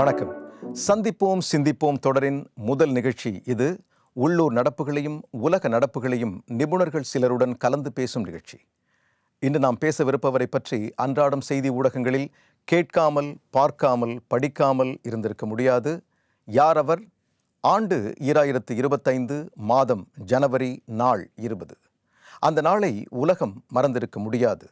வணக்கம். சந்திப்போம் சிந்திப்போம் தொடரின் முதல் நிகழ்ச்சி இது. உள்ளூர் நடப்புகளையும் உலக நடப்புகளையும் நிபுணர்கள் சிலருடன் கலந்து பேசும் நிகழ்ச்சி. இன்று நாம் பேசவிருப்பவரை பற்றி அன்றாடம் செய்தி ஊடகங்களில் கேட்காமல், பார்க்காமல், படிக்காமல் இருந்திருக்க முடியாது. யார் அவர்? ஆண்டு 2025, மாதம் ஜனவரி, நாள் 20. அந்த நாளை உலகம் மறந்திருக்க முடியாது.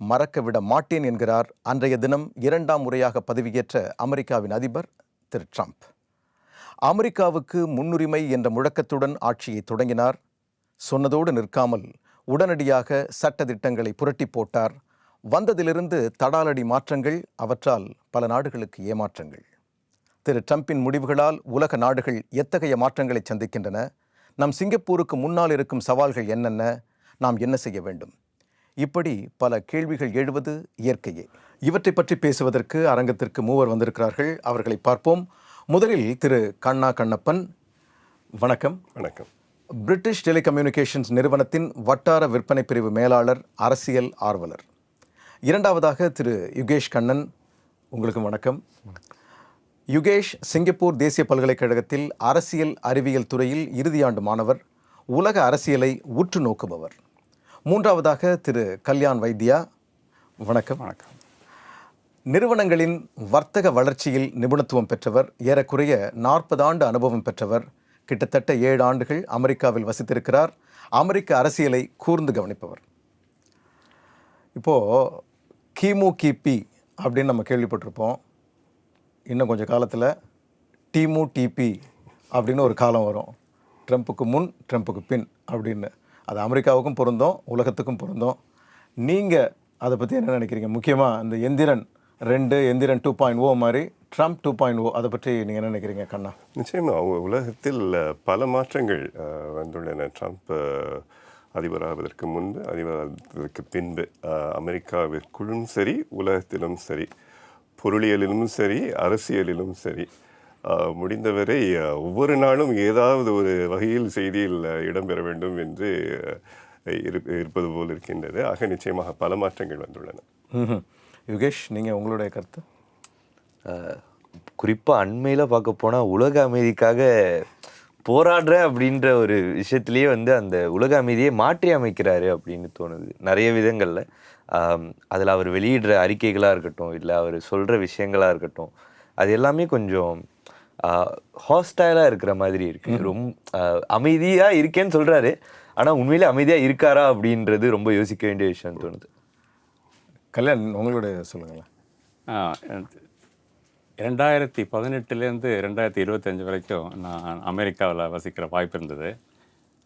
மறக்க விட மாட்டேன் என்கிறார் அன்றைய தினம் 2ஆம் முறையாக பதவியேற்ற அமெரிக்காவின் அதிபர் திரு ட்ரம்ப். அமெரிக்காவுக்கு முன்னுரிமை என்ற முழக்கத்துடன் ஆட்சியை தொடங்கினார். சொன்னதோடு நிற்காமல் உடனடியாக சட்டதிட்டங்களை புரட்டி போட்டார். வந்ததிலிருந்து தடாலடி மாற்றங்கள், அவற்றால் பல நாடுகளுக்கு ஏமாற்றங்கள். திரு ட்ரம்பின் முடிவுகளால் உலக நாடுகள் எத்தகைய மாற்றங்களை சந்திக்கின்றன? நம் சிங்கப்பூருக்கு முன்னால் இருக்கும் சவால்கள் என்னென்ன? நாம் என்ன செய்ய வேண்டும்? இப்படி பல கேள்விகள் எழுவது இயற்கையே. இவற்றை பற்றி பேசுவதற்கு அரங்கத்திற்கு மூவர் வந்திருக்கிறார்கள். அவர்களை பார்ப்போம். முதலில் திரு கண்ணா கண்ணப்பன், வணக்கம். வணக்கம். பிரிட்டிஷ் டெலிகம்யூனிகேஷன்ஸ் நிறுவனத்தின் வட்டார விற்பனை பிரிவு மேலாளர், அரசியல் ஆர்வலர். இரண்டாவதாக திரு யுகேஷ் கண்ணன், உங்களுக்கு வணக்கம். யுகேஷ் சிங்கப்பூர் தேசிய பல்கலைக்கழகத்தில் அரசியல் அறிவியல் துறையில் இறுதியாண்டு மாணவர், உலக அரசியலை உற்று நோக்குபவர். மூன்றாவதாக திரு கல்யாண் வைத்தியா, வணக்கம். வணக்கம். நிறுவனங்களின் வர்த்தக வளர்ச்சியில் நிபுணத்துவம் பெற்றவர், ஏறக்குறைய 40 ஆண்டு அனுபவம் பெற்றவர், கிட்டத்தட்ட 7 ஆண்டுகள் அமெரிக்காவில் வசித்திருக்கிறார். அமெரிக்க அரசியலை கூர்ந்து கவனிப்பவர். இப்போது கிமு கிபி அப்படின்னு நம்ம கேள்விப்பட்டிருப்போம். இன்னும் கொஞ்சம் காலத்தில் டிமு டிபி அப்படின்னு ஒரு காலம் வரும். ட்ரம்ப்புக்கு முன், ட்ரம்ப்புக்கு பின் அப்படின்னு. அது அமெரிக்காவுக்கும் பொருந்தும், உலகத்துக்கும் பொருந்தும். நீங்கள் அதை பற்றி என்ன நினைக்கிறீங்க? முக்கியமாக இந்த எந்திரன் 2, எந்திரன் 2.0 மாதிரி ட்ரம்ப் 2.0, அதை பற்றி நீங்கள் என்ன நினைக்கிறீங்க கண்ணா? நிச்சயமாக உலகத்தில் பல மாற்றங்கள் வந்துள்ளன. ட்ரம்ப் அதிபராவதற்கு முன்பு, அதிபராவதற்கு பின்பு அமெரிக்காவிற்குள்ளும் சரி, உலகத்திலும் சரி, பொருளியலிலும் சரி, அரசியலிலும் சரி, முடிந்தவரை ஒவ்வொரு நாளும் ஏதாவது ஒரு வகையில் செய்தியில் இடம்பெற வேண்டும் என்று இருப்பது போல் இருக்கின்றது. ஆக நிச்சயமாக பல மாற்றங்கள் வந்துள்ளன. யுகேஷ், நீங்கள் உங்களுடைய கருத்து? குறிப்பாக அண்மையில் பார்க்க போனால் உலக அமைதிக்காக போராடுற அப்படின்ற ஒரு விஷயத்துலேயே அந்த உலக அமைதியை மாற்றி அமைக்கிறாரு அப்படின்னு தோணுது நிறைய விதங்களில். அதில் அவர் வெளியிடுற அறிக்கைகளாக இருக்கட்டும், இல்லை அவர் சொல்கிற விஷயங்களாக இருக்கட்டும், அது எல்லாமே கொஞ்சம் ஹாஸ்டைலாக இருக்கிற மாதிரி இருக்குது. ரொம்ப அமைதியாக இருக்கேன்னு சொல்கிறாரு, ஆனால் உண்மையிலே அமைதியாக இருக்காரா அப்படின்றது ரொம்ப யோசிக்க வேண்டிய விஷயம் தோணுது. கல்யாண், உங்களுடைய சொல்லுங்களேன். 2018 2025 வரைக்கும் நான் அமெரிக்காவில் வசிக்கிற வாய்ப்பு இருந்தது.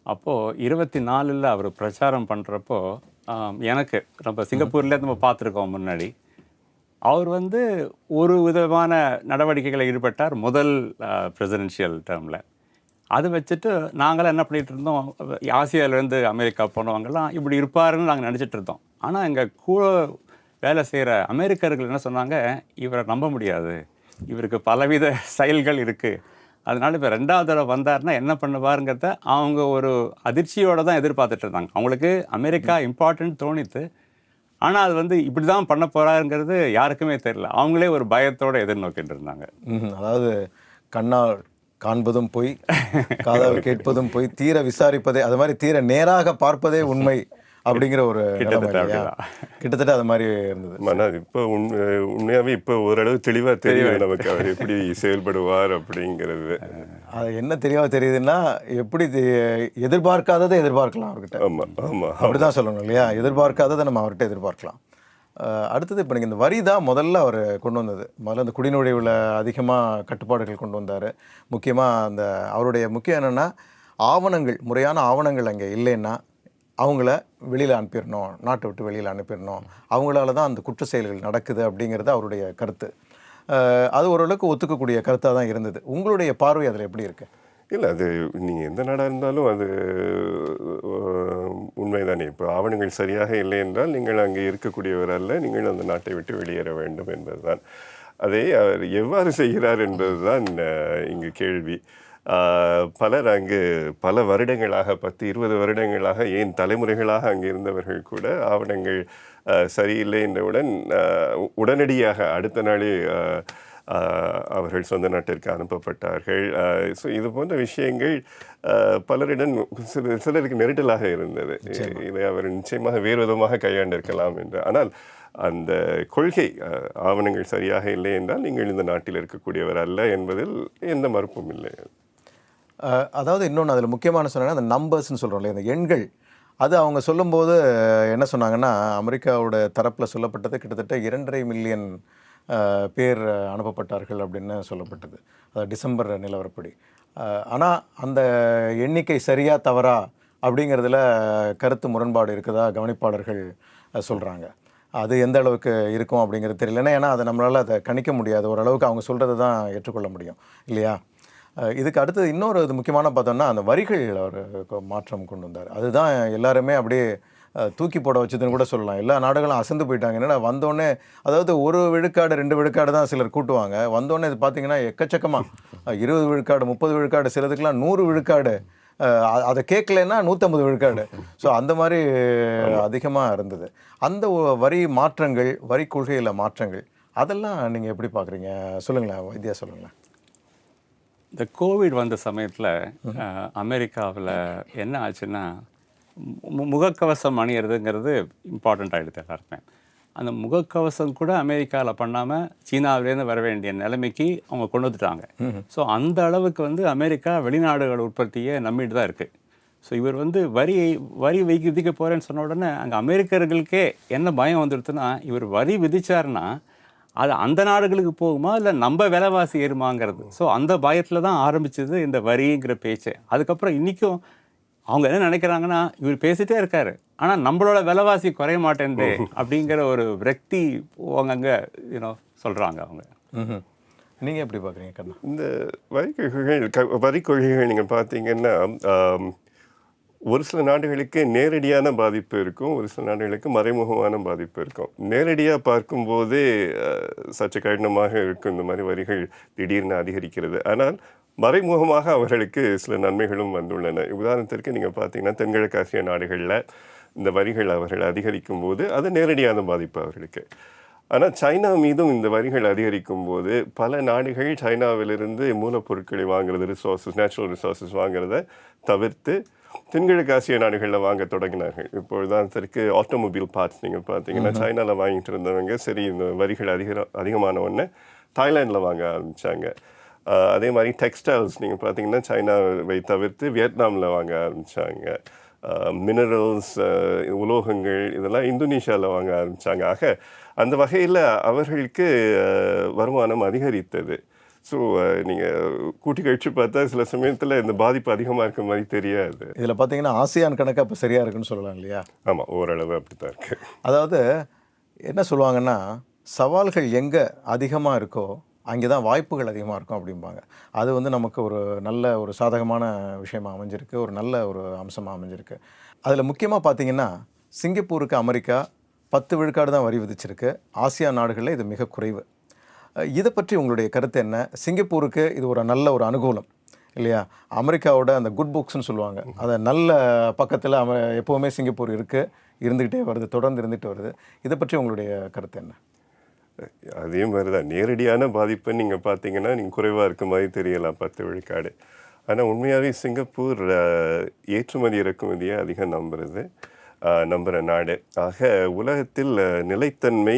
அப்போது 24 அவர் பிரச்சாரம் பண்ணுறப்போ எனக்கு நம்ம சிங்கப்பூர்லேயே நம்ம பார்த்துருக்கோம் முன்னாடி. அவர் ஒரு விதமான நடவடிக்கைகளை ஈடுபட்டார் முதல் பிரசிடென்ஷியல் டேர்மில். அதை வச்சுட்டு நாங்களாம் என்ன பண்ணிகிட்டு இருந்தோம், ஆசியாவிலேருந்து அமெரிக்கா போனவங்கெல்லாம் இப்படி இருப்பாருன்னு நாங்கள் நினச்சிட்டு இருந்தோம். ஆனால் எங்கள் கூட வேலை செய்கிற அமெரிக்கர்கள் என்ன சொன்னாங்க, இவரை நம்ப முடியாது, இவருக்கு பலவித செயல்கள் இருக்குது, அதனால் இப்போ 2வது தடவை வந்தார்னா என்ன பண்ணுவாருங்கிறத அவங்க ஒரு அதிர்ச்சியோடு தான் எதிர்பார்த்துட்டு இருந்தாங்க. அவங்களுக்கு அமெரிக்கா இம்பார்ட்டன்ட் தோணித்து, ஆனால் அது இப்படி தான் பண்ண போகிறாருங்கிறது யாருக்குமே தெரியல. அவங்களே ஒரு பயத்தோடு எதிர்நோக்கிட்டு இருந்தாங்க. அதாவது கண்ணால் காண்பதும் போய், காதால் கேட்பதும் போய், தீர விசாரிப்பதே, அது மாதிரி தீர நேராக பார்ப்பதே உண்மை அப்படிங்கிற ஒரு கிட்டத்தட்ட அது மாதிரி இருந்தது. இப்போ உண்மையாகவே இப்போ ஓரளவு தெளிவாக தெரியும் நமக்கு அவர் எப்படி செயல்படுவார் அப்படிங்கிறது. அது என்ன தெளிவாக தெரியுதுன்னா, எப்படி எதிர்பார்க்காததை எதிர்பார்க்கலாம் அவர்கிட்ட. ஆமாம் ஆமாம், அப்படிதான் சொல்லணும் இல்லையா? எதிர்பார்க்காததை நம்ம அவர்கிட்ட எதிர்பார்க்கலாம். அடுத்தது இப்போ நீங்கள் இந்த வரி தான் முதல்ல அவர் கொண்டு வந்தது. முதல்ல அந்த குடிநுழைவில் அதிகமாக கட்டுப்பாடுகள் கொண்டு வந்தார். முக்கியமாக அந்த அவருடைய முக்கியம் என்னென்னா, ஆவணங்கள், முறையான ஆவணங்கள் அங்கே இல்லைன்னா அவங்கள வெளியில் அனுப்பிடணும், நாட்டை விட்டு வெளியில் அனுப்பிடணும், அவங்களால தான் அந்த குற்ற செயல்கள் நடக்குது அப்படிங்கிறது அவருடைய கருத்து. அது ஓரளவுக்கு ஒத்துக்கக்கூடிய கருத்தாக தான் இருந்தது. உங்களுடைய பார்வை அதில் எப்படி இருக்குது? இல்லை, அது நீங்கள் எந்த நாடாக இருந்தாலும் அது உண்மைதானே. இப்போ ஆவணங்கள் சரியாக இல்லை என்றால் நீங்கள் அங்கே இருக்கக்கூடியவர் அல்ல, நீங்கள் அந்த நாட்டை விட்டு வெளியேற வேண்டும் என்பதுதான். அதை அவர் எவ்வாறு செய்கிறார் என்பது தான் இங்கு கேள்வி. பலர் அங்கு பல வருடங்களாக 10-20 வருடங்களாக, ஏன் தலைமுறைகளாக அங்கே இருந்தவர்கள் கூட ஆவணங்கள் சரியில்லை என்றவுடன் உடனடியாக அடுத்த நாளே அவர்கள் சொந்த நாட்டிற்கு அனுப்பப்பட்டார்கள். ஸோ இது போன்ற விஷயங்கள் பலரிடம் சிலருக்கு நெருடலாக இருந்தது. இதை அவர் நிச்சயமாக வேறு விதமாக கையாண்டிருக்கலாம் என்று. ஆனால் அந்த கொள்கை ஆவணங்கள் சரியாக இல்லை என்றால் நீங்கள் இந்த நாட்டில் இருக்கக்கூடியவர் அல்ல என்பதில் எந்த மறுப்பும் இல்லை. அதாவது இன்னொன்று அதில் முக்கியமான சொன்னாங்கன்னா அந்த நம்பர்ஸ்ன்னு சொல்கிறோம் இல்லையா, அந்த எண்கள். அது அவங்க சொல்லும்போது என்ன சொன்னாங்கன்னா, அமெரிக்காவோட தரப்பில் சொல்லப்பட்டது கிட்டத்தட்ட 2.5 மில்லியன் பேர் அனுப்பப்பட்டார்கள் அப்படின்னு சொல்லப்பட்டது. அது டிசம்பர் நிலவரப்படி. ஆனால் அந்த எண்ணிக்கை சரியா தவறா அப்படிங்கிறதுல கருத்து முரண்பாடு இருக்குதா கவனிப்பாளர்கள் சொல்கிறாங்க. அது எந்த அளவுக்கு இருக்கும் அப்படிங்கிறது தெரியல. ஏன்னா அதை நம்மளால் அதை கணிக்க முடியாது. ஓரளவுக்கு அவங்க சொல்கிறத தான் ஏற்றுக்கொள்ள முடியும் இல்லையா. இதுக்கு அடுத்தது இன்னொரு இது முக்கியமான பார்த்தோம்னா அந்த வரிகள் அவர் மாற்றம் கொண்டு வந்தார். அதுதான் எல்லாருமே அப்படியே தூக்கி போட வச்சதுன்னு கூட சொல்லலாம். எல்லா நாடுகளும் அசந்து போயிட்டாங்க. என்னடா வந்தோடனே, அதாவது 1 விழுக்காடு 2 விழுக்காடு தான் சிலர் கூட்டுவாங்க. வந்தோடனே இது பார்த்தீங்கன்னா எக்கச்சக்கமாக 20 விழுக்காடு 30 விழுக்காடு, சிலதுக்கெல்லாம் 100 விழுக்காடு, அதை கேட்கலன்னா 150 விழுக்காடு. ஸோ அந்த மாதிரி அதிகமாக இருந்தது. அந்த வரி மாற்றங்கள், வரி கொள்கையில் மாற்றங்கள், அதெல்லாம் நீங்கள் எப்படி பார்க்குறீங்க? சொல்லுங்களேன் வைத்தியா, சொல்லுங்களேன். இந்த கோவிட் வந்த சமயத்தில் அமெரிக்காவில் என்ன ஆச்சுன்னா, முகக்கவசம் அணியிறதுங்கிறது இம்பார்ட்டண்ட் ஆகிடுது எல்லாருமே. அந்த முகக்கவசம் கூட அமெரிக்காவில் பண்ணாமல் சீனாவிலேருந்து வர வேண்டிய நிலைமைக்கு அவங்க கொண்டு வந்துட்டாங்க. ஸோ அந்த அளவுக்கு அமெரிக்கா வெளிநாடுகள் உற்பத்தியை நம்பிட்டு தான் இருக்குது. ஸோ இவர் வரி விதிக்க போகிறேன்னு சொன்ன உடனே அங்கே அமெரிக்கர்களுக்கே என்ன பயம் வந்துடுதுன்னா, இவர் வரி விதிச்சாருன்னா அது அந்த நாடுகளுக்கு போகுமா இல்லை நம்ம விலைவாசி ஏறுமாங்கிறது. ஸோ அந்த பயத்தில் தான் ஆரம்பிச்சது இந்த வரிங்கிற பேச்சு. அதுக்கப்புறம் இன்றைக்கும் அவங்க என்ன நினைக்கிறாங்கன்னா, இவர் பேசிகிட்டே இருக்காரு ஆனால் நம்மளோட விலைவாசி குறைய மாட்டேன்து அப்படிங்கிற ஒரு விரக்தி அங்கங்கே சொல்கிறாங்க அவங்க. நீங்கள் எப்படி பார்க்குறீங்க கண்ணா? இந்த வரி கொள்கைகள் நீங்கள் பார்த்தீங்கன்னா, ஒரு சில நாடுகளுக்கு நேரடியான பாதிப்பு இருக்கும், ஒரு சில நாடுகளுக்கு மறைமுகமான பாதிப்பு இருக்கும். நேரடியாக பார்க்கும்போதே சற்று கடினமாக இருக்கும் இந்த மாதிரி வரிகள் திடீர்னு அதிகரிக்கிறது. ஆனால் மறைமுகமாக அவர்களுக்கு சில நன்மைகளும் வந்துள்ளன. உதாரணத்திற்கு நீங்கள் பார்த்தீங்கன்னா, தென்கிழக்கு ஆசிய நாடுகளில் இந்த வரிகள் அவர்கள் அதிகரிக்கும் போது அது நேரடியான பாதிப்பு அவர்களுக்கு. ஆனால் சைனா மீதும் இந்த வரிகள் அதிகரிக்கும் போது பல நாடுகள் சைனாவிலிருந்து மூலப்பொருட்களை வாங்குறது, நேச்சுரல் ரிசோர்ஸஸ் வாங்குறத தவிர்த்து தென்கிழக்கு ஆசிய நாடுகளில் வாங்க தொடங்கினார்கள். இப்போ உதாரணத்திற்கு ஆட்டோமொபைல் பார்ட்ஸ் நீங்கள் பார்த்தீங்கன்னா, சைனாவில் வாங்கிட்டு இருந்தவங்க சரி இந்த வரிகள் அதிகமான உடனே தாய்லாண்டில் வாங்க ஆரம்பித்தாங்க. அதே மாதிரி டெக்ஸ்டைல்ஸ் நீங்கள் பார்த்தீங்கன்னா, சைனாவை தவிர்த்து வியட்நாமில் வாங்க ஆரம்பித்தாங்க. மினரல்ஸ், உலோகங்கள் இதெல்லாம் இந்தோனேஷியாவில் வாங்க ஆரம்பித்தாங்க. ஆக அந்த வகையில் அவர்களுக்கு வருமானம் அதிகரித்தது. ஸோ நீங்கள் கூட்டி கழிச்சு பார்த்தா சில சமயத்தில் இந்த பாதிப்பு அதிகமாக இருக்க மாதிரி தெரியாது. இதில் பார்த்தீங்கன்னா ஆசியான் கணக்கு அப்போ சரியாக இருக்குன்னு சொல்லலாம் இல்லையா? ஆமாம், ஓரளவு அப்படி தான் இருக்குது. அதாவது என்ன சொல்லுவாங்கன்னா, சவால்கள் எங்கே அதிகமாக இருக்கோ அங்கே தான் வாய்ப்புகள் அதிகமாக இருக்கும் அப்படிம்பாங்க. அது நமக்கு ஒரு சாதகமான விஷயமாக அமைஞ்சிருக்கு, ஒரு நல்ல ஒரு அம்சமாக அமைஞ்சிருக்கு. அதில் முக்கியமாக பார்த்தீங்கன்னா, சிங்கப்பூருக்கு அமெரிக்கா 10 விழுக்காடு தான் வரி விதிச்சிருக்கு. ஆசியா நாடுகளில் இது மிக குறைவு. இதை பற்றி உங்களுடைய கருத்து என்ன? சிங்கப்பூருக்கு இது ஒரு நல்ல ஒரு அனுகூலம் இல்லையா? அமெரிக்காவோட அந்த குட் புக்ஸ்ன்னு சொல்லுவாங்க, அதை நல்ல பக்கத்தில் எப்போவுமே சிங்கப்பூர் இருந்துக்கிட்டே வருது, தொடர்ந்து இருந்துகிட்டு வருது. இதை பற்றி உங்களுடைய கருத்து என்ன? அதே மாதிரி தான் நேரடியான பாதிப்பு நீங்கள் பார்த்தீங்கன்னா நீங்கள் குறைவாக இருக்க மாதிரி தெரியலாம் 10 விழுக்காடு. ஆனால் உண்மையாகவே சிங்கப்பூர் ஏற்றுமதி இறக்குமதியை அதிகம் நம்புகிற நாடு. ஆக உலகத்தில் நிலைத்தன்மை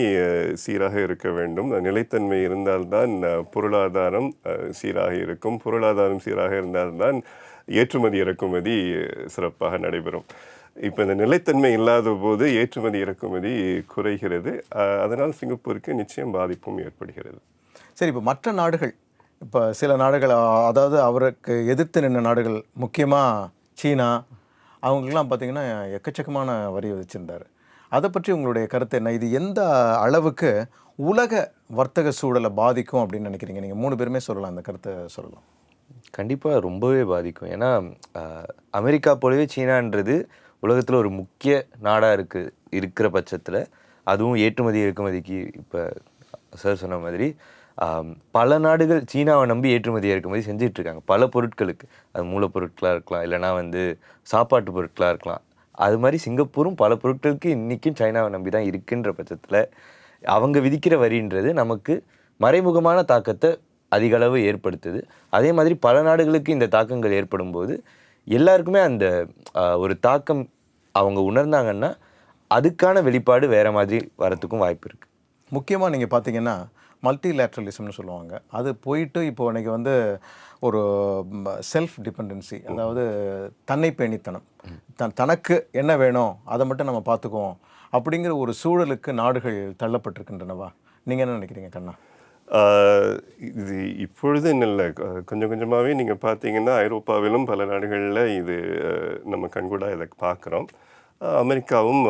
சீராக இருக்க வேண்டும். நிலைத்தன்மை இருந்தால்தான் பொருளாதாரம் சீராக இருக்கும். பொருளாதாரம் சீராக இருந்தால்தான் ஏற்றுமதி இறக்குமதி சிறப்பாக நடைபெறும். இப்போ இந்த நிலைத்தன்மை இல்லாத போது ஏற்றுமதி இறக்குமதி குறைகிறது. அதனால் சிங்கப்பூருக்கு நிச்சயம் பாதிப்பும் ஏற்படுகிறது. சரி, இப்போ மற்ற நாடுகள், இப்போ சில நாடுகள், அதாவது அவருக்கு எதிர்த்து நின்ற நாடுகள், முக்கியமாக சீனா, அவங்களுக்கெல்லாம் பார்த்திங்கன்னா எக்கச்சக்கமான வரி விதிச்சிருந்தார். அதை பற்றி உங்களுடைய கருத்து என்ன? இது எந்த அளவுக்கு உலக வர்த்தக சூழலை பாதிக்கும் அப்படின்னு நினைக்கிறீங்க? நீங்கள் 3 பேருமே சொல்லலாம், அந்த கருத்தை சொல்லலாம். கண்டிப்பாக ரொம்பவே பாதிக்கும். ஏன்னா அமெரிக்கா போலவே சீனான்றது உலகத்தில் ஒரு முக்கிய நாடாக இருக்கிற பட்சத்தில், அதுவும் ஏற்றுமதி இறக்குமதிக்கு இப்போ சார் சொன்ன மாதிரி பல நாடுகள் சீனாவை நம்பி ஏற்றுமதி இறக்குமதி செஞ்சிட்ருக்காங்க. பல பொருட்களுக்கு, அது மூலப்பொருட்களாக இருக்கலாம், இல்லைனா சாப்பாட்டு பொருட்களாக இருக்கலாம். அது மாதிரி சிங்கப்பூரும் பல பொருட்களுக்கு இன்றைக்கும் சைனாவை நம்பி தான் இருக்குன்ற பட்சத்தில் அவங்க விதிக்கிற வரின்றது நமக்கு மறைமுகமான தாக்கத்தை அதிக அளவு ஏற்படுத்துது. அதே மாதிரி பல நாடுகளுக்கு இந்த தாக்கங்கள் ஏற்படும் போது எல்லாருக்குமே அந்த ஒரு தாக்கம் அவங்க உணர்ந்தாங்கன்னா அதுக்கான வெளிப்பாடு வேற மாதிரி வரத்துக்கும் வாய்ப்பு இருக்குது. முக்கியமாக நீங்கள் பார்த்தீங்கன்னா மல்டிலேட்ரலிசம்னு சொல்லுவாங்க. அது போயிட்டு இப்போ இன்னைக்கு வந்து ஒரு செல்ஃப் டிபெண்டன்சி, அதாவது தன்னை பேணித்தனம், தனக்கு என்ன வேணும் அதை மட்டும் நம்ம பார்த்துக்குவோம் அப்படிங்கிற ஒரு சூழலுக்கு நாடுகள் தள்ளப்பட்டிருக்கின்றனவா? நீங்கள் என்ன நினைக்கிறீங்க கண்ணா? இது இப்பொழுது இல்லை, கொஞ்சம் கொஞ்சமாகவே நீங்கள் பார்த்தீங்கன்னா ஐரோப்பாவிலும் பல நாடுகளில் இது நம்ம கண்கூடாக இதை பார்க்குறோம். அமெரிக்காவும்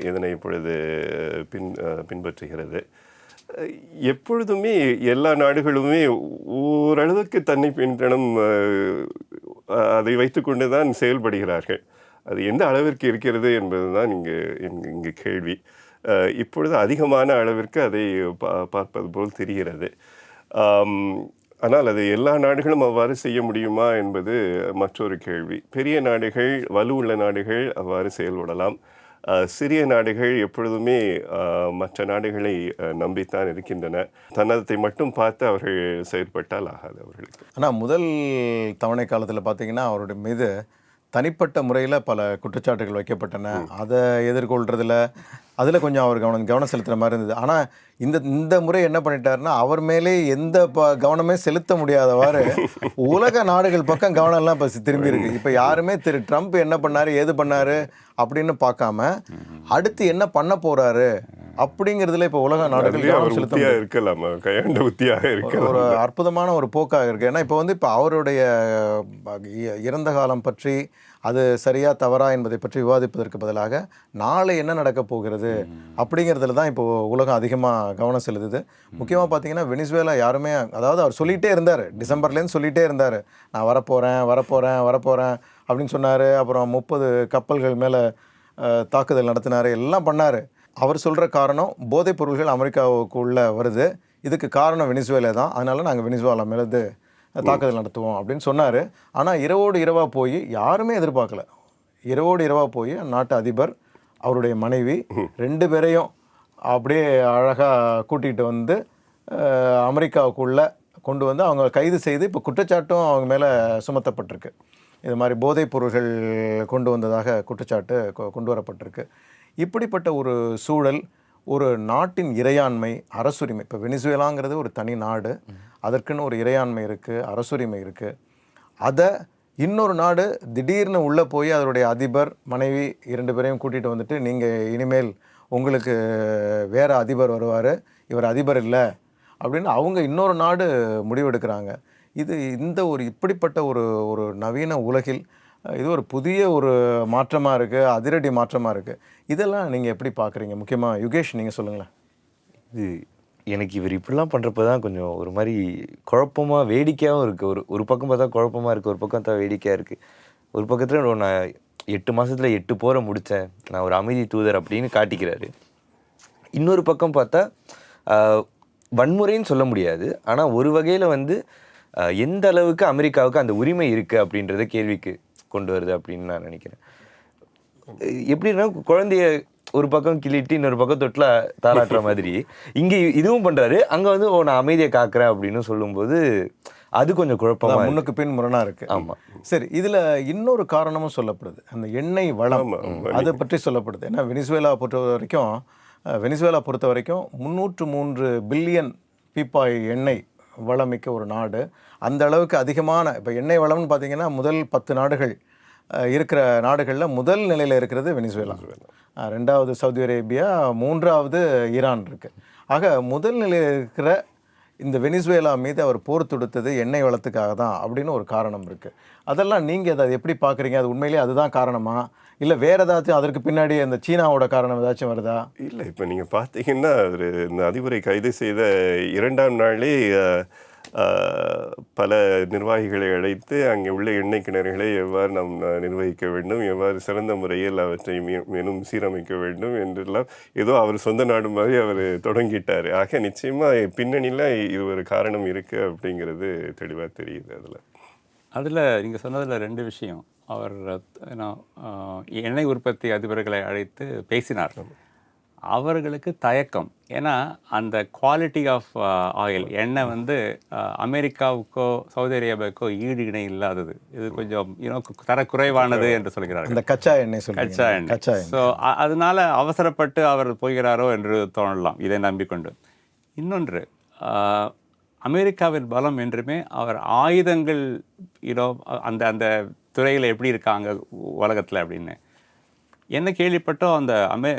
இதனை இப்பொழுது பின்பற்றுகிறது. எப்பொழுதுமே எல்லா நாடுகளுமே ஓரளவுக்கு தன்னை பின்தனம் அதை வைத்துக்கொண்டு தான் செயல்படுகிறார்கள். அது எந்த அளவிற்கு இருக்கிறது என்பது தான் இங்கு கேள்வி. இப்பொழுது அதிகமான அளவிற்கு அதை பார்ப்பது போல் தெரிகிறது. ஆனால் அது எல்லா நாடுகளும் அவ்வாறு செய்ய முடியுமா என்பது மற்றொரு கேள்வி. பெரிய நாடுகள், வலுவுள்ள நாடுகள் அவ்வாறு செயல்படலாம். சிறிய நாடுகள் எப்பொழுதுமே மற்ற நாடுகளை நம்பித்தான் இருக்கின்றன. தன்னலத்தை மட்டும் பார்த்து அவர்கள் செயல்பட்டால் ஆகாது அவர்களுக்கு. ஆனால் முதல் தவணை காலத்தில் பார்த்தீங்கன்னா அவருடைய மீது தனிப்பட்ட முறையில் பல குற்றச்சாட்டுகள் வைக்கப்பட்டன. அதை எதிர்கொள்கிறதுல அதில் கொஞ்சம் அவர் கவனம் செலுத்துகிற மாதிரி இருந்தது. ஆனால் இந்த முறை என்ன பண்ணிட்டாருன்னா அவர் மேலே எந்த கவனமே செலுத்த முடியாதவாறு உலக நாடுகள் பக்கம் கவனம்லாம் இப்போ திரும்பி இருக்கு. இப்போ யாருமே ட்ரம்ப் என்ன பண்ணார், ஏது பண்ணார் அப்படின்னு பார்க்காம அடுத்து என்ன பண்ண போகிறாரு அப்படிங்கிறதுல இப்போ உலக நாடுகள் கவனம் செலுத்த இருக்கலாம். ஒரு அற்புதமான ஒரு போக்காக இருக்குது. ஏன்னா இப்போ வந்து இப்போ அவருடைய இறந்த காலம் பற்றி அது சரியா தவறா என்பதை பற்றி விவாதிப்பதற்கு பதிலாக நாளை என்ன நடக்க போகிறது அப்படிங்கிறதுல தான் இப்போ உலகம் அதிகமாக கவனம் செலுத்துது. முக்கியமாக பார்த்தீங்கன்னா வெனிசுவேலா யாருமே, அதாவது அவர் சொல்லிகிட்டே இருந்தார், டிசம்பர்லேருந்து சொல்லிகிட்டே இருந்தார், நான் வரப்போகிறேன் அப்படின்னு சொன்னார். அப்புறம் 30 கப்பல்கள் மேலே தாக்குதல் நடத்தினார், எல்லாம் பண்ணார். அவர் சொல்கிற காரணம் போதைப் பொருள்கள் அமெரிக்காவுக்குள்ளே வருது, இதுக்கு காரணம் வெனிசுவேலா தான், அதனால நாங்கள் வெனிசுவேலா மேலே தாக்குதல் நடத்துவோம் அப்படின்னு சொன்னார். ஆனால் இரவோடு இரவாக போய் யாருமே எதிர்பார்க்கல. இரவோடு இரவாக போய் நாட்டு அதிபர், அவருடைய மனைவி 2 பேரையும் அப்படியே அழகாக கூட்டிகிட்டு வந்து அமெரிக்காவுக்குள்ளே கொண்டு வந்து அவங்க கைது செய்து இப்போ குற்றச்சாட்டும் அவங்க மேலே சுமத்தப்பட்டிருக்கு. இது மாதிரி போதைப் பொருள்கள் கொண்டு வந்ததாக குற்றச்சாட்டு கொண்டு வரப்பட்டிருக்கு. இப்படிப்பட்ட ஒரு சூழல், ஒரு நாட்டின் இறையாண்மை, அரசுரிமை, இப்போ வெனிசுவேலாங்கிறது ஒரு தனி நாடு, அதற்குன்னு ஒரு இறையாண்மை இருக்குது, அரசுரிமை இருக்குது. அதை இன்னொரு நாடு திடீர்னு உள்ளே போய் அதனுடைய அதிபர், மனைவி 2 பேரையும் கூட்டிகிட்டு வந்துட்டு நீங்கள் இனிமேல் உங்களுக்கு வேறு அதிபர் வருவார், இவர் அதிபர் இல்லை அப்படின்னு அவங்க இன்னொரு நாடு முடிவெடுக்கிறாங்க. இந்த ஒரு இப்படிப்பட்ட ஒரு நவீன உலகில் இது ஒரு புதிய ஒரு மாற்றமாக இருக்குது, அதிரடி மாற்றமாக இருக்குது. இதெல்லாம் நீங்கள் எப்படி பார்க்குறீங்க? முக்கியமாக யுகேஷ் நீங்கள் சொல்லுங்களேன். இது எனக்கு இவர் இப்படிலாம் பண்ணுறப்ப தான் கொஞ்சம் ஒரு மாதிரி குழப்பமாக வேடிக்கையாகவும் இருக்குது. ஒரு பக்கம் பார்த்தா குழப்பமாக இருக்குது, ஒரு பக்கம் பார்த்தா வேடிக்கையாக இருக்குது. ஒரு பக்கத்தில் நான் 8 மாதத்தில் 8 போரை முடித்தேன், நான் ஒரு அமைதி தூதர் அப்படின்னு காட்டிக்கிறாரு. இன்னொரு பக்கம் பார்த்தா வன்முறைன்னு சொல்ல முடியாது, ஆனால் ஒரு வகையில் வந்து எந்த அளவுக்கு அமெரிக்காவுக்கு அந்த உரிமை இருக்குது அப்படின்றத கேள்விக்கு கொண்டு வருது அப்படின்னு நான் நினைக்கிறேன். எப்படின்னா குழந்தைய ஒரு பக்கம் கிள்ளிட்டு இன்னொரு பக்கம் தொட்டில் தாளாட்டுற மாதிரி இங்கே இதுவும் பண்ணுறாரு, அங்கே வந்து நான் அமைதியை காக்கிறேன் அப்படின்னு சொல்லும்போது அது கொஞ்சம் குழப்பமாக, முன்னுக்கு பின் முரணாக இருக்குது. ஆமாம். சரி, இதில் இன்னொரு காரணமும் சொல்லப்படுது, அந்த எண்ணெய் வளம், அதை பற்றி சொல்லப்படுது. ஏன்னா வெனிசுவேலா பொறுத்த வரைக்கும் 303 பில்லியன் பீப்பாய் எண்ணெய் வளமிக்க ஒரு நாடு. அந்த அளவுக்கு அதிகமான இப்போ எண்ணெய் வளம்னு பார்த்தீங்கன்னா முதல் 10 நாடுகள் இருக்கிற நாடுகளில் முதல் நிலையில் இருக்கிறது வெனிசுவேலா, 2வது சவுதி அரேபியா, 3வது ஈரான் இருக்குது. ஆக முதல் நிலையில் இருக்கிற இந்த வெனிசுவேலா மீது அவர் போர் தொடுத்தது எண்ணெய் வளத்துக்காக தான் அப்படின்னு ஒரு காரணம் இருக்குது. அதெல்லாம் நீங்கள் அதை எப்படி பார்க்குறீங்க? அது உண்மையிலேயே அதுதான் காரணமா, இல்லை வேறு ஏதாச்சும் அதற்கு பின்னாடி அந்த சீனாவோட காரணம் ஏதாச்சும் வருதா? இல்லை, இப்போ நீங்கள் பார்த்தீங்கன்னா இந்த அதிபரை கைது செய்த 2ஆம் நாளே பல நிர்வாகிகளை அழைத்து அங்கே உள்ள எண்ணெய் கிணறுகளை எவ்வாறு நாம் நிர்வகிக்க வேண்டும், எவ்வாறு சிறந்த முறையில் அவற்றை மேலும் சீரமைக்க வேண்டும் என்றெல்லாம் ஏதோ அவர் சொந்த நாடு மாதிரி அவர் தொடங்கிட்டார். ஆக நிச்சயமாக பின்னணியில் இது ஒரு காரணம் இருக்குது அப்படிங்கிறது தெளிவாக தெரியுது. அதில் நீங்கள் சொன்னதில் 2 விஷயம். அவர் எண்ணெய் உற்பத்தி அதிபர்களை அழைத்து பேசினார். அவர்களுக்கு தயக்கம். ஏன்னா அந்த குவாலிட்டி ஆஃப் ஆயில் எண்ணெய் வந்து அமெரிக்காவுக்கோ சவுதி அரேபியாவுக்கோ ஈடு இணை இல்லாதது. இது கொஞ்சம் தரக்குறைவானது என்று சொல்கிறார்கள். அந்த கச்சா எண்ணெய் சொல்றீங்க. கச்சா எண்ணெய். ஸோ அதனால அவசரப்பட்டு அவர் போகிறாரோ என்று தோணலாம் இதை நம்பிக்கொண்டு. இன்னொன்று, அமெரிக்காவின் பலம் என்றுமே அவர் ஆயுதங்கள் அந்த அந்த துறையில் எப்படி இருக்காங்க உலகத்தில் அப்படின்னு என்ன கேள்விப்பட்டோம்.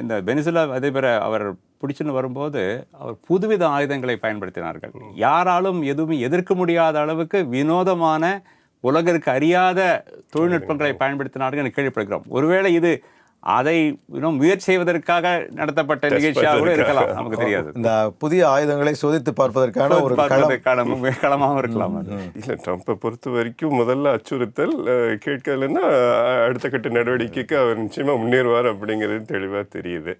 இந்த வெனிசுலா அதிபரை அவர் பிடிச்சுன்னு வரும்போது அவர் புதுவித ஆயுதங்களை பயன்படுத்தினார்கள். யாராலும் எதுவும் எதிர்க்க முடியாத அளவுக்கு வினோதமான உலகிற்கு அறியாத தொழில்நுட்பங்களை பயன்படுத்தினார்கள் என்று கேள்விப்படுகிறோம். ஒருவேளை இது அதை முயற்சி செய்வதற்காக நடத்தப்பட்ட நிகழ்ச்சியாக கூட இருக்கலாம், நமக்கு தெரியாது. இந்த புதிய ஆயுதங்களை சோதித்து பார்ப்பதற்கான ஒரு களமாகவும் இருக்கலாம். இல்லை, ட்ரம்ப்பை பொறுத்த வரைக்கும் முதல்ல அச்சுறுத்தல், கேட்கலைன்னா அடுத்த கட்ட நடவடிக்கைக்கு அவர் நிச்சயமாக முன்னேறுவார் அப்படிங்கிறது தெளிவாக தெரியுது.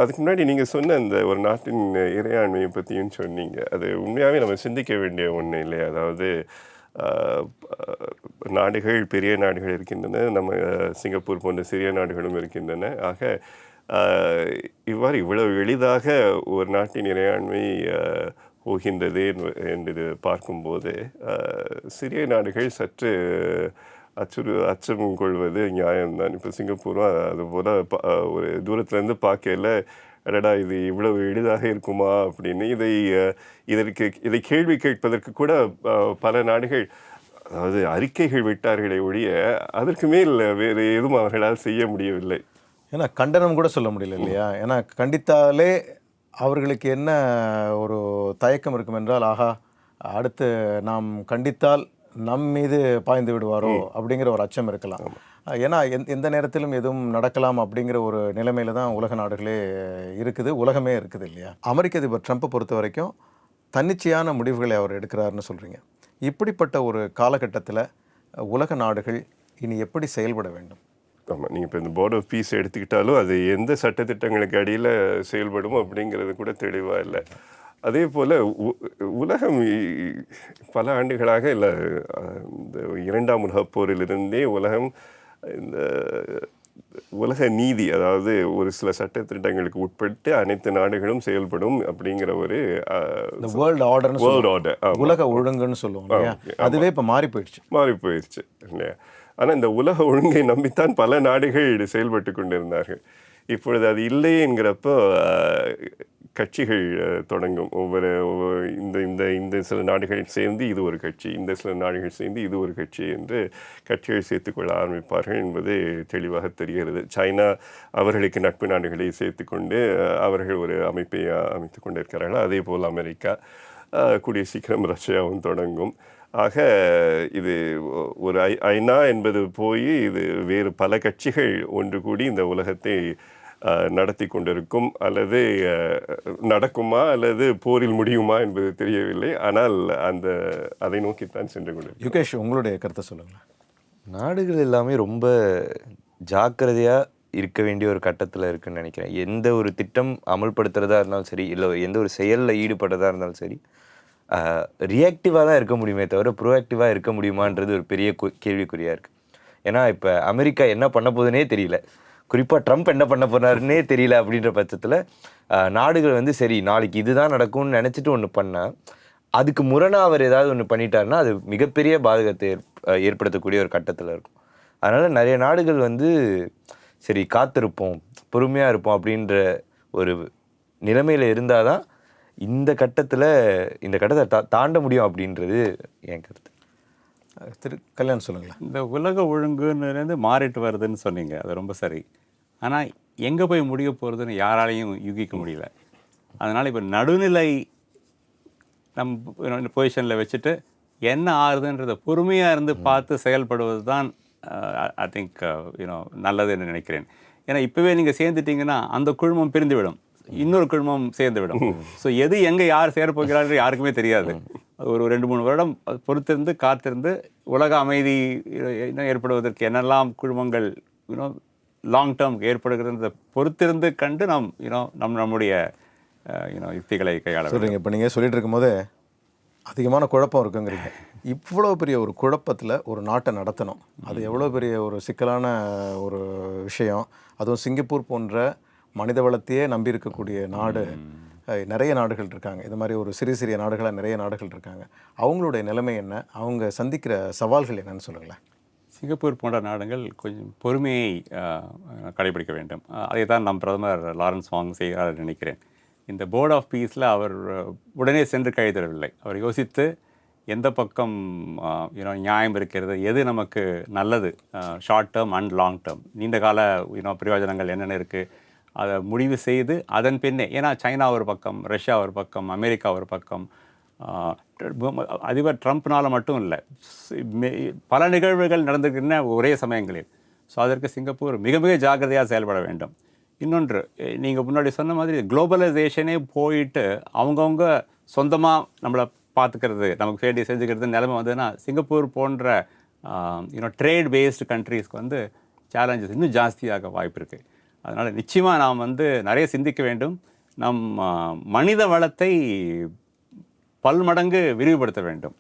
அதுக்கு முன்னாடி நீங்கள் சொன்ன அந்த ஒரு நாட்டின் இறையாண்மையை பற்றியும் சொன்னீங்க. அது உண்மையாகவே நம்ம சிந்திக்க வேண்டிய ஒன்று இல்லையா? அதாவது நாடுகள், பெரிய நாடுகள் இருக்கின்றன, நம்ம சிங்கப்பூர் போன்ற சிறிய நாடுகளும் இருக்கின்றன. ஆக இவ்வளவு எளிதாக ஒரு நாட்டின் இறையாண்மை போகின்றது என்று பார்க்கும்போது சிறிய நாடுகள் சற்று அச்சம் கொள்வது நியாயம்தான். இப்போ சிங்கப்பூரும் அதுபோல் ஒரு தூரத்துலேருந்து பார்க்கல, அடடா இது இவ்வளவு எளிதாக இருக்குமா அப்படின்னு இதை கேள்வி கேட்பதற்கு கூட பல நாடுகள் அதாவது அறிக்கைகள் விட்டார்களே ஒழிய அதற்கு மேல் வேறு எதுவும் அவர்களால் செய்ய முடியவில்லை. ஏன்னா கண்டனம் கூட சொல்ல முடியல இல்லையா? ஏன்னா கண்டித்தாலே அவர்களுக்கு என்ன ஒரு தயக்கம் இருக்கும் என்றால், ஆஹா அடுத்து நாம் கண்டித்தால் நம் மீது பாய்ந்து விடுவாரோ அப்படிங்கிற ஒரு அச்சம் இருக்கலாம். ஏன்னா எந்த நேரத்திலும் எதுவும் நடக்கலாம் அப்படிங்கிற ஒரு நிலைமையில தான் உலக நாடுகளே இருக்குது, உலகமே இருக்குது இல்லையா? அமெரிக்க அதிபர் ட்ரம்ப்பை பொறுத்த வரைக்கும் தன்னிச்சையான முடிவுகளை அவர் எடுக்கிறாருன்னு சொல்கிறீங்க. இப்படிப்பட்ட ஒரு காலகட்டத்தில் உலக நாடுகள் இனி எப்படி செயல்பட வேண்டும்? ஆமாம், நீங்கள் இப்போ இந்த போர்ட் ஆஃப் பீஸ் எடுத்துக்கிட்டாலும் அது எந்த சட்டத்திட்டங்களுக்கு அடியில் செயல்படும் அப்படிங்கிறது கூட தெளிவாக இல்லை. அதே போல் உலகம் பல ஆண்டுகளாக இல்லை, இந்த இரண்டாம் உலகப் போரிலிருந்தே உலகம் இந்த உலக நீதி, அதாவது ஒரு சில சட்டத்திட்டங்களுக்கு உட்பட்டு அனைத்து நாடுகளும் செயல்படும் அப்படிங்கிற ஒரு வேர்ல்டு ஆர்டர், உலக ஒழுங்குன்னு சொல்லுவோம். அதுவே இப்போ மாறி போயிடுச்சு இல்லையா? ஆனால் இந்த உலக ஒழுங்கை நம்பித்தான் பல நாடுகள் செயல்பட்டு கொண்டிருந்தார்கள். இப்பொழுது அது இல்லை என்கிறப்போ கட்சிகள் தொடங்கும். இந்த சில நாடுகள் சேர்ந்து இது ஒரு கட்சி, இந்த சில நாடுகள் சேர்ந்து இது ஒரு கட்சி என்று கட்சிகள் சேர்த்துக்கொள்ள ஆரம்பிப்பார்கள் என்பது தெளிவாக தெரிகிறது. சைனா அவர்களுக்கு நட்பு நாடுகளை சேர்த்துக்கொண்டு அவர்கள் ஒரு அமைப்பை அமைத்து கொண்டிருக்கிறார்கள். அதே போல் அமெரிக்கா, கூடிய சீக்கிரம் ரஷ்யாவும் தொடங்கும். ஆக இது ஒரு ஐநா என்பது போய் இது வேறு பல கட்சிகள் ஒன்று கூடி இந்த உலகத்தை நடத்தி கொண்டிருக்கும். அல்லது நடக்குமா அல்லது போரில் முடியுமா என்பது தெரியவில்லை. ஆனால் அதை நோக்கித்தான் சென்று கொண்டிருக்கும். யுகேஷ், உங்களுடைய கருத்தை சொல்லுங்களேன். நாடுகள் எல்லாமே ரொம்ப ஜாக்கிரதையாக இருக்க வேண்டிய ஒரு கட்டத்தில் இருக்குன்னு நினைக்கிறேன். எந்த ஒரு திட்டம் அமல்படுத்துறதா இருந்தாலும் சரி, இல்லை எந்த ஒரு செயலில் ஈடுபடுறதா இருந்தாலும் சரி, ரியாக்டிவாக தான் இருக்க முடியுமே தவிர ப்ரோஆக்டிவாக இருக்க முடியுமான்றது ஒரு பெரிய கேள்விக்குறியாக இருக்குது. ஏன்னா இப்போ அமெரிக்கா என்ன பண்ண போகுதுன்னே தெரியல, குறிப்பாக ட்ரம்ப் என்ன பண்ண போனாருன்னே தெரியல. அப்படின்ற பட்சத்தில் நாடுகள் சரி நாளைக்கு இதுதான் நடக்கும்னு நினச்சிட்டு ஒன்று பண்ணால் அதுக்கு முரணாக அவர் ஏதாவது ஒன்று பண்ணிட்டாருன்னா அது மிகப்பெரிய பாதகத்தை ஏற்படுத்தக்கூடிய ஒரு கட்டத்தில் இருக்கும். அதனால் நிறைய நாடுகள் சரி காத்திருப்போம், பொறுமையாக இருப்போம் அப்படின்ற ஒரு நிலைமையில் இருந்தால் தான் இந்த கட்டத்தை தாண்ட முடியும் அப்படின்றது என் கருத்து. கல்யாணம் சொல்லுங்களேன். இந்த உலக ஒழுங்குன்னு மாறிட்டு வருதுன்னு சொன்னீங்க, அது ரொம்ப சரி. ஆனால் எங்கே போய் முடிய போகிறதுன்னு யாராலையும் யூகிக்க முடியல. அதனால் இப்போ நடுநிலை நம்ம பொசிஷனில் வச்சுட்டு என்ன ஆகுதுன்றதை பொறுமையாக இருந்து பார்த்து செயல்படுவது தான் ஐ திங்க் நல்லதுன்னு நினைக்கிறேன். ஏன்னா இப்போவே நீங்கள் சேர்ந்துட்டிங்கன்னா அந்த குழுமம் பிரிந்துவிடும், இன்னொரு குழுமம் சேர்ந்து விடும். ஸோ எது எங்கே யார் சேரப்போகிறார்கள் யாருக்குமே தெரியாது. ஒரு 2-3 வருடம் பொறுத்திருந்து காத்திருந்து உலக அமைதி ஏற்படுவதற்கு என்னெல்லாம் குழுமங்கள் லாங் டேர்ம் ஏற்படுகிறத பொறுத்திருந்து கண்டு நம்முடைய யுக்திகளை கையாள சொல்கிறீங்க. இப்போ நீங்கள் சொல்லிட்டு இருக்கும்போது அதிகமான குழப்பம் இருக்குங்கிறீங்க. இவ்வளோ பெரிய ஒரு குழப்பத்தில் ஒரு நாட்டை நடத்தணும், அது எவ்வளோ பெரிய ஒரு சிக்கலான ஒரு விஷயம். அதுவும் சிங்கப்பூர் போன்ற மனித வளத்தையே நம்பி இருக்கக்கூடிய நாடு நிறைய நாடுகள் இருக்காங்க. இது மாதிரி ஒரு சிறிய சிறிய நாடுகளாக நிறைய நாடுகள் இருக்காங்க. அவங்களுடைய நிலைமை என்ன, அவங்க சந்திக்கிற சவால்கள் என்னன்னு சொல்லுங்களேன். சிங்கப்பூர் போன்ற நாடுகள் கொஞ்சம் பொறுமையை கடைபிடிக்க வேண்டும். அதை தான் நம் பிரதமர் லாரன்ஸ் வாங் செய்கிறார் நினைக்கிறேன். இந்த போர்ட் ஆஃப் பீஸில் அவர் உடனே சென்று கைதரவில்லை. அவர் யோசித்து எந்த பக்கம் நியாயம் இருக்கிறது, எது நமக்கு நல்லது, short term and long term, நீண்ட கால பிரயோஜனங்கள் என்னென்ன இருக்குது, அதை முடிவு செய்து அதன் பின்னே, ஏன்னா சைனா ஒரு பக்கம், ரஷ்யா ஒரு பக்கம், அமெரிக்கா ஒரு பக்கம், அதிபர் ட்ரம்ப்னால மட்டும் இல்லை, பல நிகழ்வுகள் நடந்திருக்கின்றன ஒரே சமயங்களில். ஸோ அதற்கு சிங்கப்பூர் மிக மிக ஜாக்கிரதையாக செயல்பட வேண்டும். இன்னொன்று, நீங்கள் முன்னாடி சொன்ன மாதிரி குளோபலைசேஷனே போயிட்டு அவங்கவுங்க சொந்தமாக நம்மளை பார்த்துக்கிறது, நமக்கு வேண்டிய செஞ்சுக்கிறது நிலைமை வந்ததுன்னா சிங்கப்பூர் போன்ற ட்ரேட் பேஸ்டு கண்ட்ரீஸ்க்கு வந்து சேலஞ்சஸ் இன்னும் ஜாஸ்தியாக வாய்ப்பு இருக்குது. அதனால் நிச்சயமாக நாம் வந்து நிறைய சிந்திக்க வேண்டும். நம் மனித வளத்தை பல்மடங்கு விரிவுபடுத்த வேண்டும்.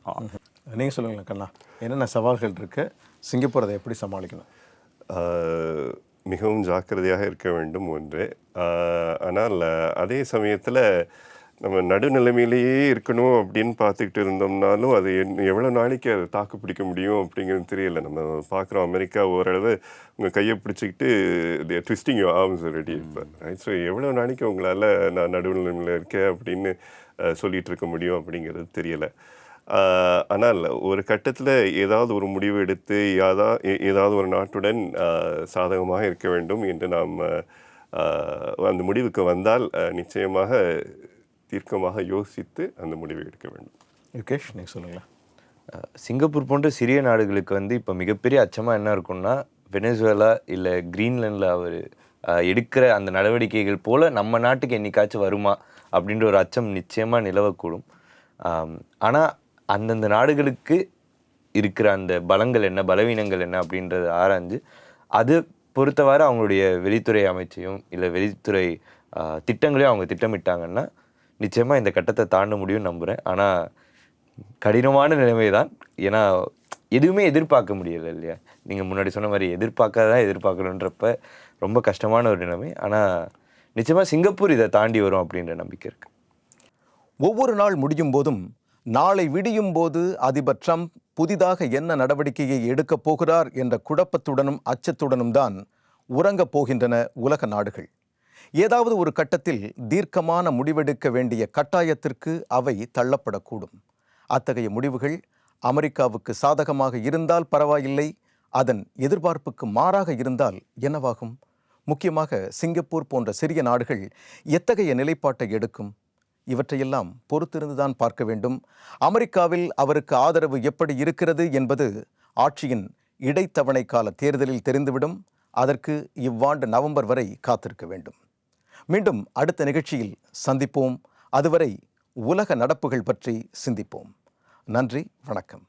நீங்கள் சொல்லுங்களேன் கண்ணா, என்னென்ன சவால்கள் இருக்குது, சிங்கப்பூர் அதை எப்படி சமாளிக்கணும்? மிகவும் ஜாக்கிரதையாக இருக்க வேண்டும் ஒன்று. ஆனால் அதே சமயத்தில் நம்ம நடுநிலைமையிலேயே இருக்கணும் அப்படின்னு பார்த்துக்கிட்டு இருந்தோம்னாலும் அது எவ்வளோ நாளைக்கு அதை தாக்கு பிடிக்க முடியும் அப்படிங்கிறது தெரியல. நம்ம பார்க்குறோம், அமெரிக்கா ஓரளவு உங்கள் கையை பிடிச்சிக்கிட்டு ட்விஸ்டிங் யூ ஆர்ம்ஸ் ரெடி இப்போ, ரைட்? ஸோ எவ்வளோ நாளைக்கு உங்களால் நான் நடுநிலைமையில் இருக்கேன் அப்படின்னு சொல்லிகிட்டு இருக்க முடியும் அப்படிங்கிறது தெரியலை. ஆனால் ஒரு கட்டத்தில் ஏதாவது ஒரு முடிவு எடுத்து ஏதாவது ஒரு நாட்டுடன் சாதகமாக இருக்க வேண்டும் என்று நாம் அந்த முடிவுக்கு வந்தால் நிச்சயமாக தீர்க்கமாக யோசித்து அந்த முடிவை எடுக்க வேண்டும். யுகேஷ், நீங்கள் சொல்லுங்களேன். சிங்கப்பூர் போன்ற சிறிய நாடுகளுக்கு வந்து இப்போ மிகப்பெரிய அச்சமாக என்ன இருக்குன்னா, வெனிசுவேலா இல்லை கிரீன்லாண்டில் அவர் எடுக்கிற அந்த நடவடிக்கைகள் போல் நம்ம நாட்டுக்கு என்னைக்காச்சும் வருமா அப்படின்ற ஒரு அச்சம் நிச்சயமாக நிலவக்கூடும். ஆனால் அந்தந்த நாடுகளுக்கு இருக்கிற அந்த பலங்கள் என்ன, பலவீனங்கள் என்ன அப்படின்றத ஆராய்ஞ்சு அது பொறுத்தவரை அவங்களுடைய வெளித்துறை அமைச்சையும் இல்லை வெளித்துறை திட்டங்களையும் அவங்க திட்டமிட்டாங்கன்னா நிச்சயமாக இந்த கட்டத்தை தாண்ட முடியும்னு நம்புகிறேன். ஆனால் கடினமான நிலைமை தான். ஏன்னா எதுவுமே எதிர்பார்க்க முடியலை இல்லையா? நீங்கள் முன்னாடி சொன்ன மாதிரி எதிர்பார்க்காதான் எதிர்பார்க்கணுன்றப்ப ரொம்ப கஷ்டமான ஒரு நிலைமை. ஆனால் நிச்சயமாக சிங்கப்பூர் இதை தாண்டி வரும் அப்படின்ற நம்பிக்கை இருக்குது. ஒவ்வொரு நாள் முடியும் போதும் நாளை விடியும் போது அதிபர் ட்ரம்ப் புதிதாக என்ன நடவடிக்கையை எடுக்கப் போகிறார் என்ற குழப்பத்துடனும் அச்சத்துடனும் தான் உறங்கப் போகின்றன உலக நாடுகள். ஏதாவது ஒரு கட்டத்தில் தீர்க்கமான முடிவெடுக்க வேண்டிய கட்டாயத்திற்கு அவை தள்ளப்படக்கூடும். அத்தகைய முடிவுகள் அமெரிக்காவுக்கு சாதகமாக இருந்தால் பரவாயில்லை, அதன் எதிர்பார்ப்புக்கு மாறாக இருந்தால் என்னவாகும்? முக்கியமாக சிங்கப்பூர் போன்ற சிறிய நாடுகள் எத்தகைய நிலைப்பாட்டை எடுக்கும்? இவற்றையெல்லாம் பொறுத்திருந்துதான் பார்க்க வேண்டும். அமெரிக்காவில் அவருக்கு ஆதரவு எப்படி இருக்கிறது என்பது ஆட்சியின் இடைத்தவணை கால தேர்தலில் தெரிந்துவிடும். அதற்கு இவ்வாண்டு நவம்பர் வரை காத்திருக்க வேண்டும். மீண்டும் அடுத்த நிகழ்ச்சியில் சந்திப்போம். அதுவரை உலக நடப்புகள் பற்றி சிந்திப்போம். நன்றி, வணக்கம்.